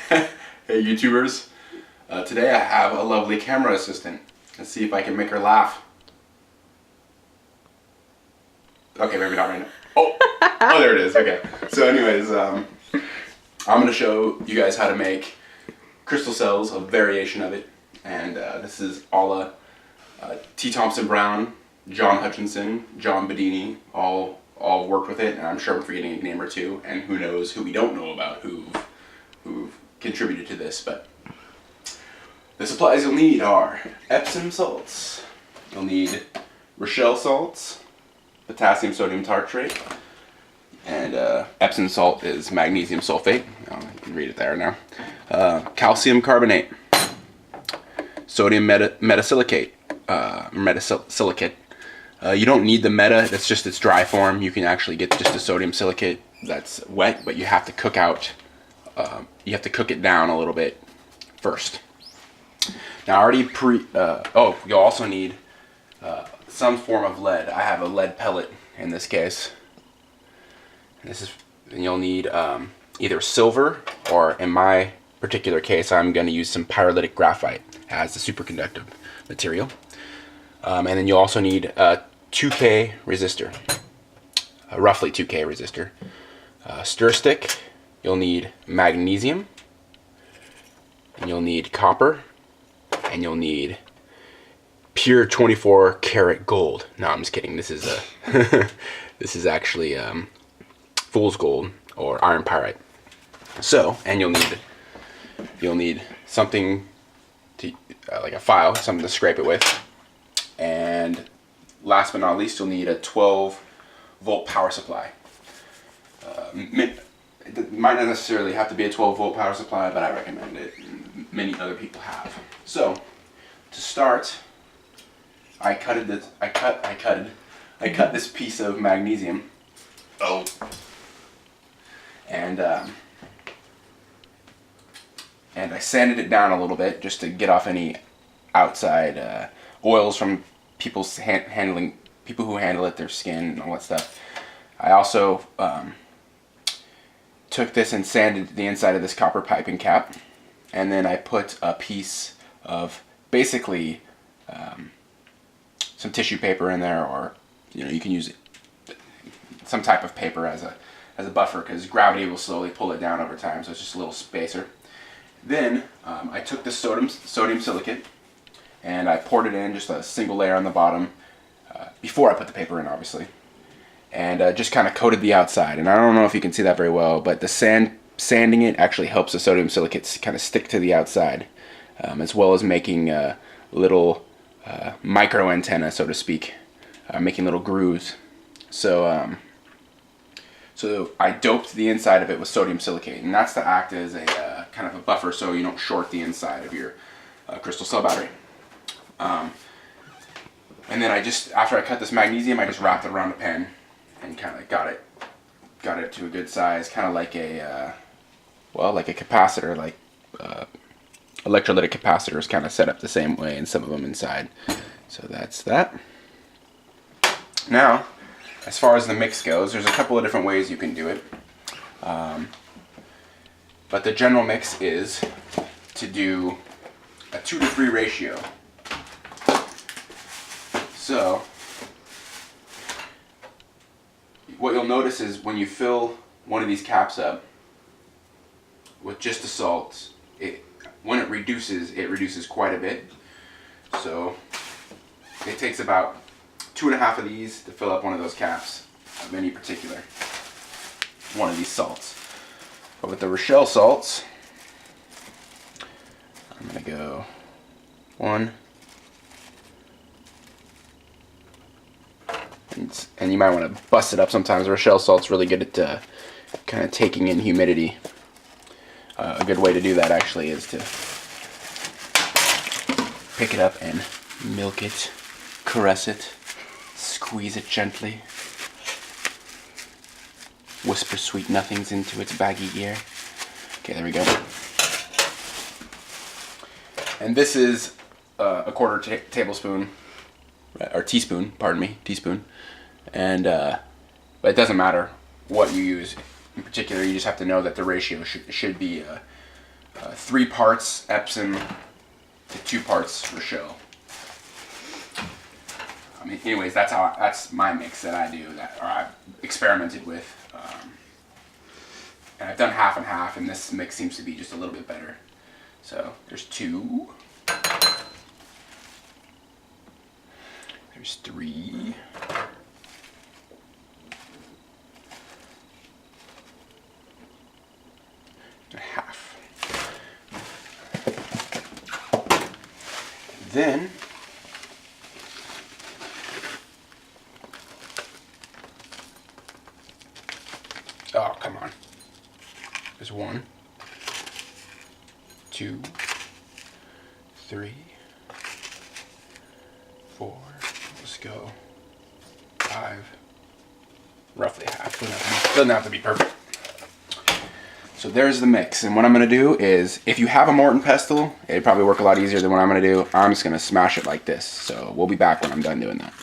Hey YouTubers, today I have a lovely camera assistant. Let's see if I can make her laugh. Okay, maybe not right now. Oh, there it is. Okay. So anyways, I'm going to show you guys how to make crystal cells, a variation of it. And this is a la T. Thompson Brown, John Hutchinson, John Bedini, all worked with it. And I'm sure I'm forgetting a name or two. And who knows who we don't know about who've contributed to this. But the supplies you'll need are Epsom salts. You'll need Rochelle salts, potassium sodium tartrate, and Epsom salt is magnesium sulfate. Oh, you can read it there now. Calcium carbonate, sodium metasilicate. You don't need the meta, that's just its dry form. You can actually get just a sodium silicate that's wet, but you have to cook out, you have to cook it down a little bit first. Now I already you'll also need some form of lead. I have a lead pellet in this case. And you'll need either silver, or in my particular case, I'm going to use some pyrolytic graphite as the superconductive material. And then you'll also need a 2K resistor, a roughly 2K resistor. Stir stick, you'll need magnesium, and you'll need copper, and you'll need pure 24 karat gold. No, I'm just kidding. This is this is actually fool's gold or iron pyrite. So, and you'll need something to like a file, something to scrape it with. And last but not least, you'll need a 12-volt power supply. It might not necessarily have to be a 12-volt power supply, but I recommend it. Many other people have. So, to start, I cut this piece of magnesium. Oh. And I sanded it down a little bit just to get off any outside oils from people who handle it, their skin and all that stuff. I also took this and sanded the inside of this copper piping cap, and then I put a piece of basically some tissue paper in there, or you can use some type of paper as a buffer, because gravity will slowly pull it down over time, so it's just a little spacer. Then I took this sodium silicate and I poured it in, just a single layer on the bottom, before I put the paper in, obviously, and just kind of coated the outside. And I don't know if you can see that very well, but the sanding it actually helps the sodium silicate kind of stick to the outside, as well as making little micro antenna, so to speak, making little grooves. So I doped the inside of it with sodium silicate, and that's to act as a kind of a buffer so you don't short the inside of your crystal cell battery. And then after I cut this magnesium, I just wrapped it around a pen and kind of got it to a good size, kind of like like a capacitor, like electrolytic capacitors kind of set up the same way, and some of them inside. So that's that. Now, as far as the mix goes, there's a couple of different ways you can do it. But the general mix is to do a 2-to-3 ratio. So, what you'll notice is when you fill one of these caps up with just the salts, when it reduces quite a bit. So, it takes about 2.5 of these to fill up one of those caps of any particular one of these salts. But with the Rochelle salts, I'm going to go 1. And you might want to bust it up sometimes. Rochelle salt's really good at kind of taking in humidity. A good way to do that actually is to pick it up and milk it, caress it, squeeze it gently, whisper sweet nothings into its baggy ear. Okay, there we go. And this is a quarter tablespoon, or teaspoon, pardon me, teaspoon. And but it doesn't matter what you use in particular. You just have to know that the ratio should be 3 parts Epsom to 2 parts Rochelle. I mean, anyways, that's my mix that I do, or I've experimented with. And I've done half and half, and this mix seems to be just a little bit better. So there's 2. There's 3. And a half. Then oh, come on. There's 1, 2, 3, 4. Let's go. 5. Roughly half. Doesn't have to be perfect. So there's the mix. And what I'm going to do is, if you have a mortar and pestle, it'd probably work a lot easier than what I'm going to do. I'm just going to smash it like this. So we'll be back when I'm done doing that.